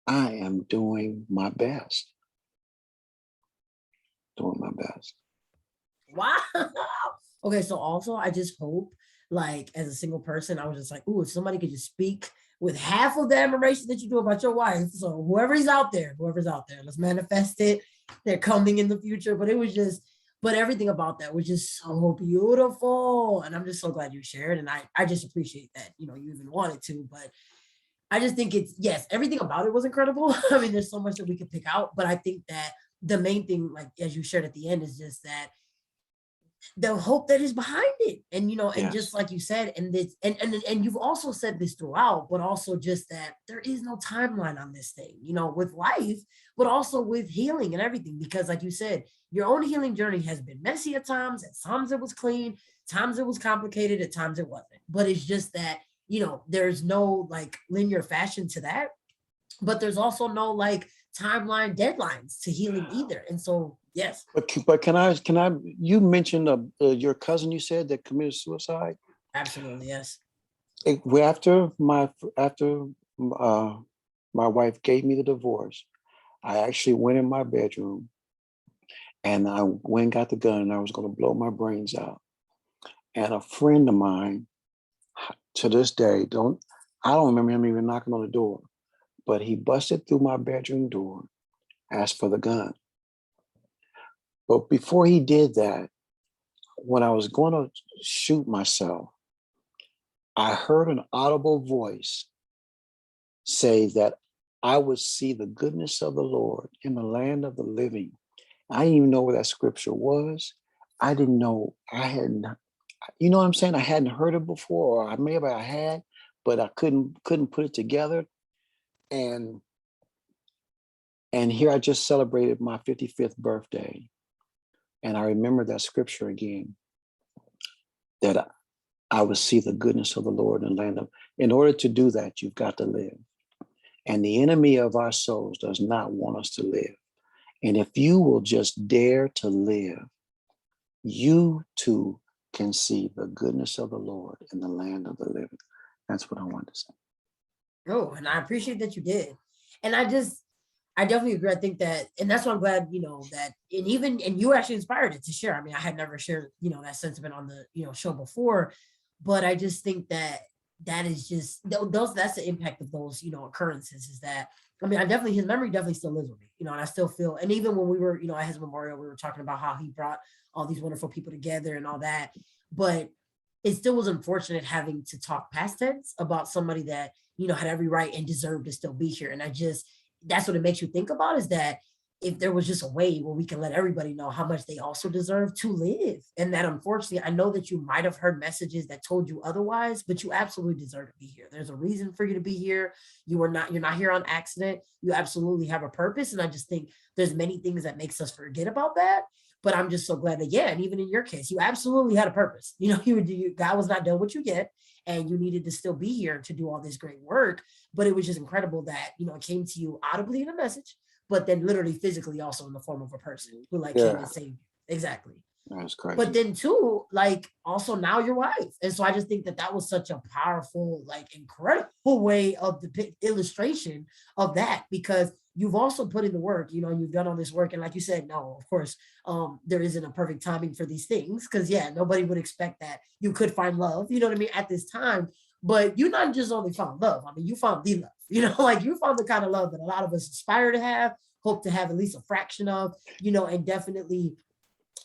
I am doing my best, doing my best. Wow. Okay, so also I just hope, like, as a single person, I was just like, ooh, if somebody could just speak with half of the admiration that you do about your wife. So whoever's out there, let's manifest it. They're coming in the future. But it was just, but everything about that was just so beautiful. And I'm just so glad you shared. And I just appreciate that, you even wanted to. But I just think it's, yes, everything about it was incredible. I mean, there's so much that we could pick out. But I think that the main thing, like as you shared at the end, is just that the hope that is behind it. And and just Yes. like you said, and this and you've also said this throughout, but also just that there is no timeline on this thing, with life, but also with healing and everything. Because like you said, your own healing journey has been messy at times it was clean, times it was complicated, at times it wasn't. But it's just that, there's no like linear fashion to that, but there's also no like timeline deadlines to healing either. And so yes, But you mentioned your cousin, you said, that committed suicide. absolutely, yes. After uh, my wife gave me the divorce, I actually went in my bedroom and I went and got the gun and I was going to blow my brains out. And a friend of mine, to this day, I don't remember him even knocking on the door, but he busted through my bedroom door, asked for the gun. But before he did that, when I was going to shoot myself, I heard an audible voice say that I would see the goodness of the Lord in the land of the living. I didn't even know where that scripture was. I didn't know. I hadn't, you know what I'm saying? I hadn't heard it before, or I had, but I couldn't put it together. And here I just celebrated my 55th birthday. And I remember that scripture again, that I would see the goodness of the Lord in the land of. In order to do that, you've got to live. And the enemy of our souls does not want us to live. And if you will just dare to live, you too can see the goodness of the Lord in the land of the living. That's what I wanted to say. Oh, and I appreciate that you did. And I definitely agree. I think that, and that's why I'm glad, that, and you actually inspired it to share. I mean, I had never shared, that sentiment on the, show before, but I just think that that is just that's the impact of those, occurrences, is that, I mean, his memory definitely still lives with me, and I still feel, and even when we were, at his memorial, we were talking about how he brought all these wonderful people together and all that. But it still was unfortunate having to talk past tense about somebody that, had every right and deserved to still be here. And that's what it makes you think about, is that if there was just a way where we can let everybody know how much they also deserve to live. And that, unfortunately, I know that you might have heard messages that told you otherwise, but you absolutely deserve to be here. There's a reason for you to be here. You're not here on accident. You absolutely have a purpose. And I just think there's many things that makes us forget about that. But I'm just so glad that, yeah, and even in your case, you absolutely had a purpose. God was not done with you yet, and you needed to still be here to do all this great work. But it was just incredible that, it came to you audibly in a message, but then literally physically also in the form of a person who like came Yeah, and saved you. Exactly. that's But crazy. then too, like, also now your wife. And so I just think that that was such a powerful, like, incredible way of the illustration of that, because you've also put in the work, and you've done all this work. And like you said, no, of course, there isn't a perfect timing for these things, because yeah, nobody would expect that you could find love, you know what I mean, at this time. But you not just only found love, I mean, you found the love, like you found the kind of love that a lot of us aspire to have, hope to have at least a fraction of, and definitely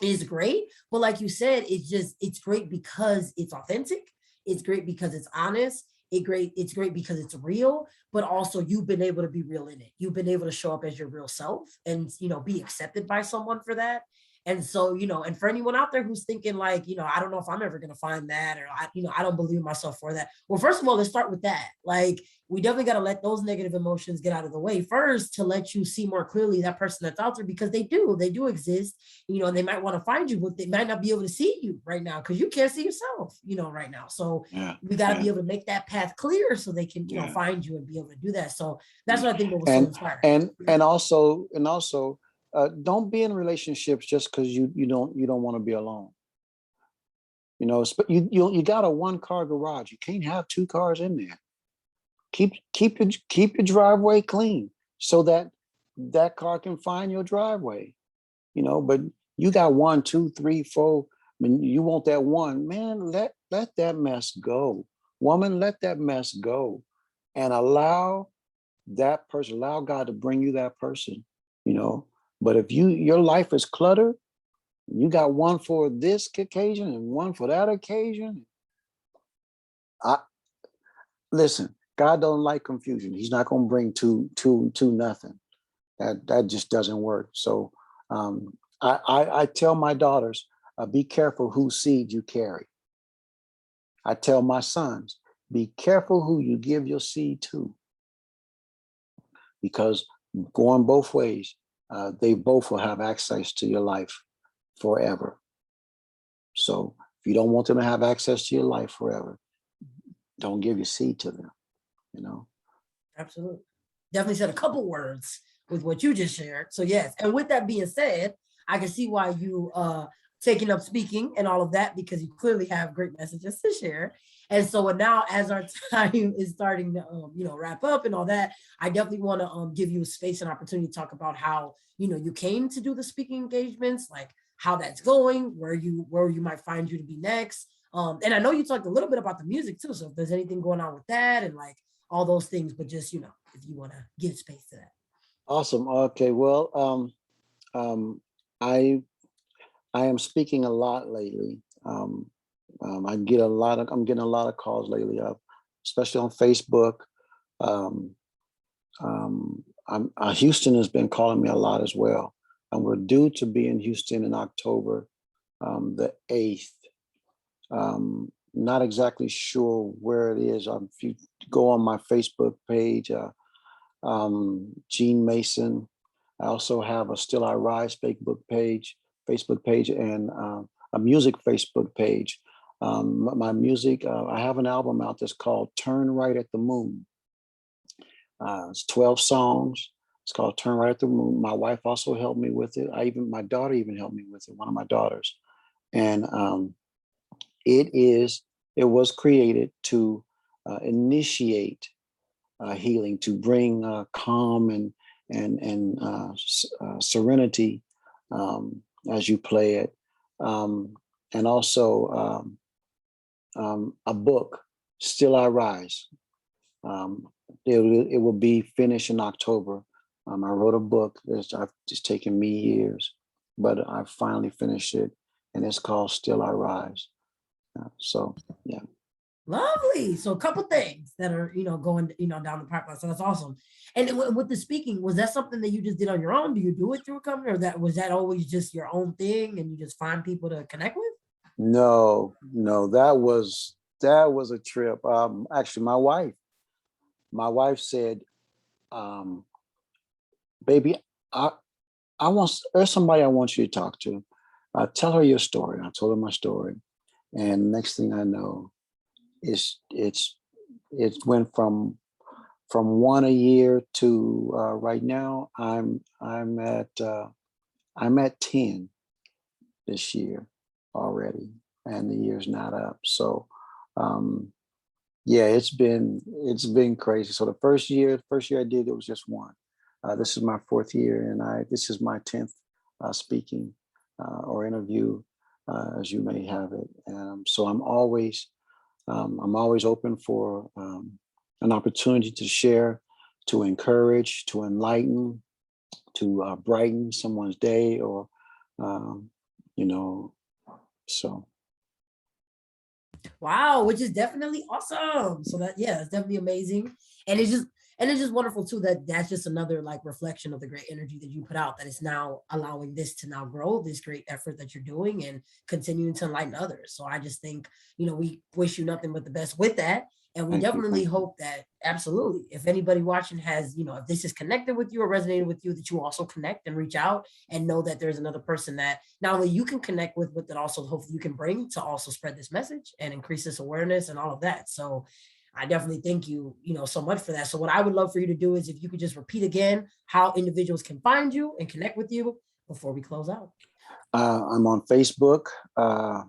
is great. But like you said, it's great because it's authentic. It's great because it's honest. It's great because it's real, but also you've been able to be real in it. You've been able to show up as your real self and, be accepted by someone for that. And so, and for anyone out there who's thinking like, I don't know if I'm ever going to find that, or I don't believe myself for that. Well, first of all, let's start with that. Like, we definitely got to let those negative emotions get out of the way first, to let you see more clearly that person that's out there, because they do exist, and they might want to find you, but they might not be able to see you right now because you can't see yourself, right now. So Yeah, we got to yeah, be able to make that path clear so they can, yeah. find you and be able to do that. So that's Yeah. what I think, what was so And inspiring. and also, don't be in relationships just because you don't want to be alone. You got a 1-car garage. You can't have 2 cars in there. Keep your driveway clean so that that car can find your driveway. But you got 1, 2, 3, 4. I mean, you want that one, man. Let that mess go. Woman, let that mess go, and allow God to bring you that person. You know, but if your life is cluttered, you got one for this occasion and one for that occasion. I listen. God don't like confusion. He's not going to bring two nothing. That just doesn't work. So I tell my daughters, be careful whose seed you carry. I tell my sons, be careful who you give your seed to, because going both ways, they both will have access to your life forever. So if you don't want them to have access to your life forever, don't give your seed to them, you know? Absolutely. Definitely said a couple words with what you just shared. So yes, and with that being said, I can see why you taking up speaking and all of that, because you clearly have great messages to share. And so now, as our time is starting to wrap up and all that, I definitely want to give you a space and opportunity to talk about how you came to do the speaking engagements, like how that's going, where you might find you to be next. And I know you talked a little bit about the music too. So if there's anything going on with that and like all those things, but just if you want to give space to that. Awesome. Okay. Well, I am speaking a lot lately. I'm getting a lot of calls lately, especially on Facebook. Um, Houston has been calling me a lot as well, and we're due to be in Houston in October, the 8th. Not exactly sure where it is. If you go on my Facebook page, Gene Mason. I also have a Still I Rise Facebook page, and a music Facebook page. My music, I have an album out that's called Turn Right at the Moon. It's 12 songs. It's called Turn Right at the Moon. My wife also helped me with it. My daughter even helped me with it, one of my daughters. And it was created to initiate healing, to bring calm and serenity as you play it, and also a book, Still I Rise. It will be finished in October. I wrote a book. It's taken me years, but I finally finished it, and it's called Still I Rise. So yeah. Lovely. So a couple things that are, going, down the pipeline. So that's awesome. And with the speaking, was that something that you just did on your own? Do you do it through a company, or was that always just your own thing and you just find people to connect with? No, that was a trip. Actually, my wife said, "Baby, there's somebody I want you to talk to. Tell her your story." I told her my story, and next thing I know, it went from one a year to right now. I'm at 10 this year already, and the year's not up. So yeah, it's been crazy. So the first year I did, it was just one. This is my fourth year, and this is my 10th speaking or interview, as you may have it. So I'm always open for an opportunity to share, to encourage, to enlighten, to brighten someone's day, or um, you know. So Wow, which is definitely awesome. So that, yeah, it's definitely amazing. And it's just wonderful too that that's just another like reflection of the great energy that you put out, that is now allowing this to now grow, this great effort that you're doing and continuing to enlighten others. So I just think, we wish you nothing but the best with that. And we thank you, definitely thank you. hope that, absolutely, if anybody watching has, if this is connected with you or resonated with you, that you also connect and reach out and know that there's another person that not only you can connect with, but that also hopefully you can bring to also spread this message and increase this awareness and all of that. So I definitely thank you, so much for that. So what I would love for you to do is if you could just repeat again how individuals can find you and connect with you before we close out. I'm on Facebook. Uh,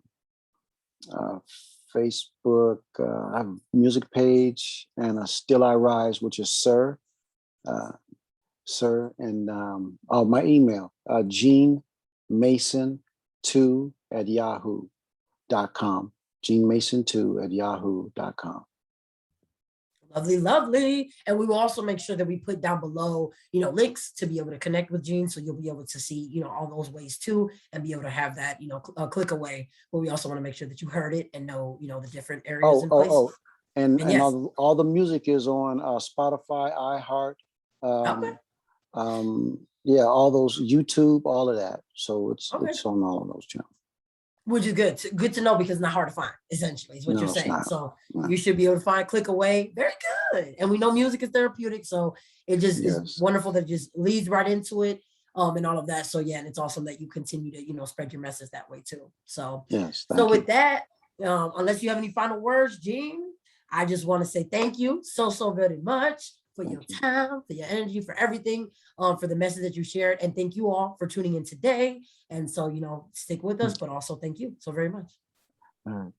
Facebook. I have a music page and a Still I Rise, which is uh, Sir, and my email, Gene Mason 2 at yahoo.com. Gene Mason 2 at yahoo.com. Lovely, lovely. And we will also make sure that we put down below, links to be able to connect with Gene. So you'll be able to see, all those ways too, and be able to have that, click away. But we also want to make sure that you heard it and know, the different areas and places. And yes, all the music is on Spotify, iHeart, okay, yeah, all those, YouTube, all of that. So okay. it's on all of those channels. Which is good. Good to know because it's not hard to find, essentially, is what No, you're it's saying. not. So No. you should be able to find, click away. Very good. And we know music is therapeutic. So it just is Yes. wonderful that it just leads right into it. And all of that. So yeah, and it's awesome that you continue to, spread your message that way too. So, Yes. so Thank with you. that, unless you have any final words, Gene, I just want to say thank you so very much for your Thank you. time, for your energy, for everything, for the message that you shared. And thank you all for tuning in today. And so, stick with us, but also thank you so very much. All right.